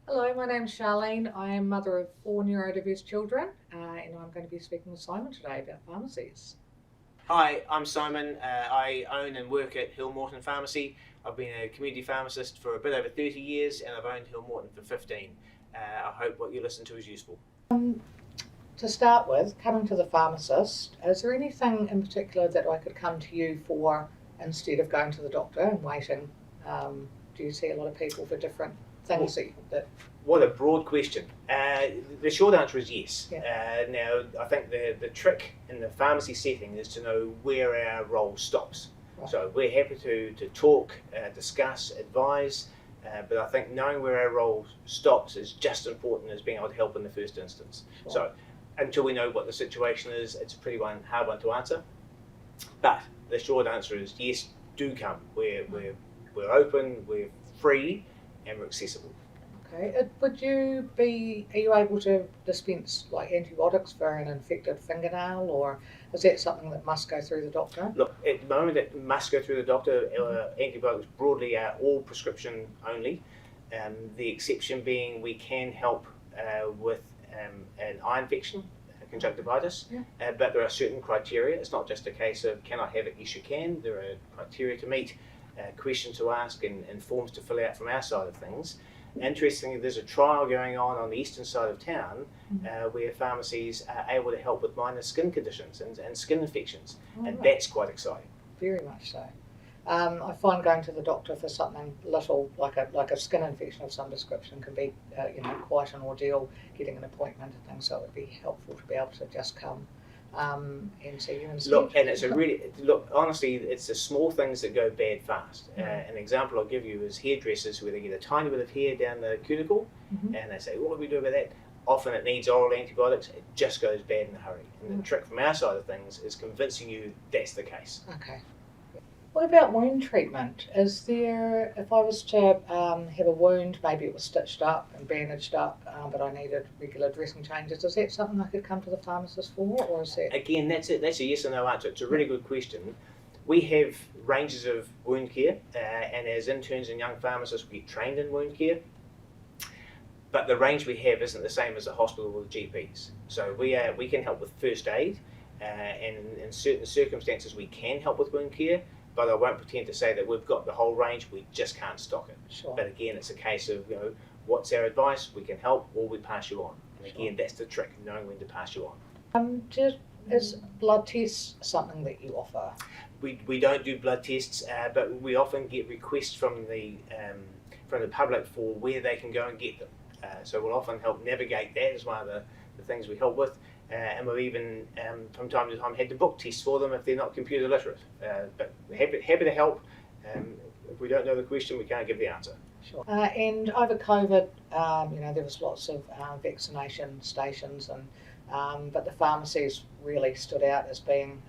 Hello, my name's Charlene. I am mother of four neurodiverse children, and I'm going to be speaking with Simon today about pharmacies. Hi, I'm Simon. I own and work at Hill Morton Pharmacy. I've been a community pharmacist for a bit over 30 years and I've owned Hill Morton for 15. I hope what you listen to is useful. To start with, coming to the pharmacist, is there anything in particular that I could come to you for instead of going to the doctor and waiting? Do you see a lot of people for different things that What a broad question. The short answer is yes. Yeah. Now, I think the trick in the pharmacy setting is to know where our role stops. Right. So we're happy to talk, discuss, advise, but I think knowing where our role stops is just as important as being able to help in the first instance. Sure. So until we know what the situation is, it's a pretty hard one to answer. But the short answer is yes, do come. We're open, we're free, and we're accessible. Okay, are you able to dispense like antibiotics for an infected fingernail, or is that something that must go through the doctor? Look, at the moment it must go through the doctor. Antibiotics broadly are all prescription only. The exception being we can help with an eye infection, conjunctivitis, but there are certain criteria. It's not just a case of can I have it? Yes, you can. There are criteria to meet, questions to ask, and forms to fill out from our side of things. Interestingly, there's a trial going on the eastern side of town where pharmacies are able to help with minor skin conditions and skin infections, and that's quite exciting. Very much so. I find going to the doctor for something little, like a skin infection of some description, can be quite an ordeal, getting an appointment and things. So it would be helpful to be able to just come and see you instead. Look, and honestly, it's the small things that go bad fast. An example I'll give you is hairdressers where they get a tiny bit of hair down the cuticle and they say, what do we do about that? Often it needs oral antibiotics, it just goes bad in a hurry. And the trick from our side of things is convincing you that's the case. Okay. What about wound treatment? Is there, if I was to have a wound, maybe it was stitched up and bandaged up, but I needed regular dressing changes, is that something I could come to the pharmacist for, or is that? Again, that's a yes or no answer. It's a really good question. We have ranges of wound care, and as interns and young pharmacists, we get trained in wound care. But the range we have isn't the same as a hospital or the GPs. So we can help with first aid, and in certain circumstances we can help with wound care. But I won't pretend to say that we've got the whole range. We just can't stock it. Sure. But again, it's a case of what's our advice? We can help, or we pass you on. And again, that's the trick: knowing when to pass you on. Is blood tests something that you offer? We don't do blood tests, but we often get requests from the public for where they can go and get them. So we'll often help navigate that as one of the things we help with. And we've even, from time to time, had to book tests for them if they're not computer literate. But we're happy to help. If we don't know the question, we can't give the answer. Sure. And over COVID, there was lots of vaccination stations, but the pharmacies really stood out as being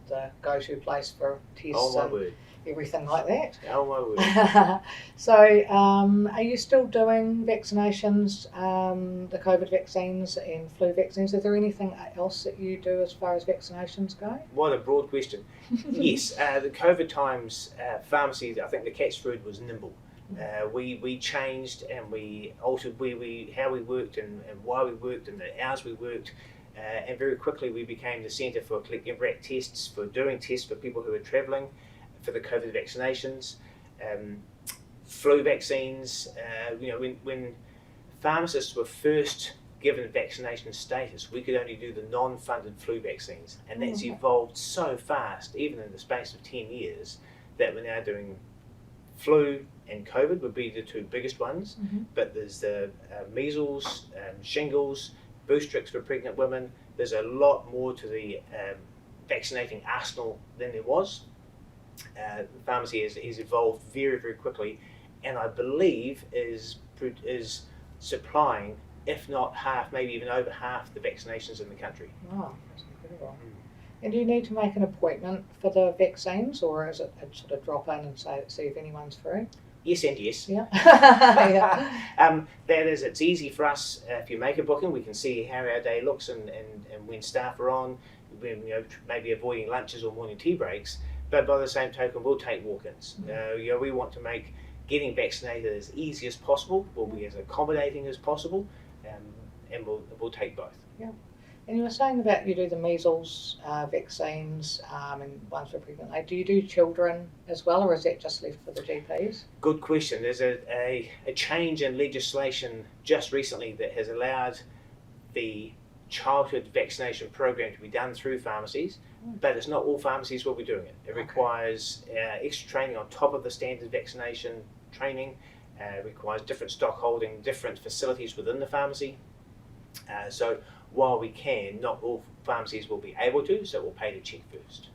the go-to place for tests. Oh my word. Everything like that. Oh my word. So, are you still doing vaccinations, the COVID vaccines and flu vaccines? Is there anything else that you do as far as vaccinations go? What a broad question. Yes, the COVID times, pharmacy, I think the catchword was nimble. We changed and we altered how we worked and why we worked and the hours we worked. And very quickly we became the centre for collecting RAT tests, for doing tests for people who were travelling, for the COVID vaccinations, flu vaccines. When pharmacists were first given vaccination status, we could only do the non-funded flu vaccines, and that's evolved so fast, even in the space of 10 years, that we're now doing flu and COVID would be the two biggest ones, but there's the measles, shingles, Boostrix for pregnant women. There's a lot more to the vaccinating arsenal than there was. The pharmacy has evolved very, very quickly, and I believe is supplying, if not half, maybe even over half the vaccinations in the country. Oh, that's incredible. And do you need to make an appointment for the vaccines, or is it a sort of drop in and see if anyone's free? Yes and yes. Yeah. That is, it's easy for us. If you make a booking, we can see how our day looks and when staff are on, when, maybe avoiding lunches or morning tea breaks. But by the same token, we'll take walk-ins. We want to make getting vaccinated as easy as possible, we'll be as accommodating as possible, and we'll take both. And you were saying about you do the measles vaccines and ones for pregnant ladies. Do you do children as well, or is that just left for the GPs? Good question. There's a change in legislation just recently that has allowed the childhood vaccination program to be done through pharmacies, but it's not all pharmacies will be doing it. It requires extra training on top of the standard vaccination training. It requires different stock holding, different facilities within the pharmacy. So while we can, not all pharmacies will be able to, so we'll pay the check first.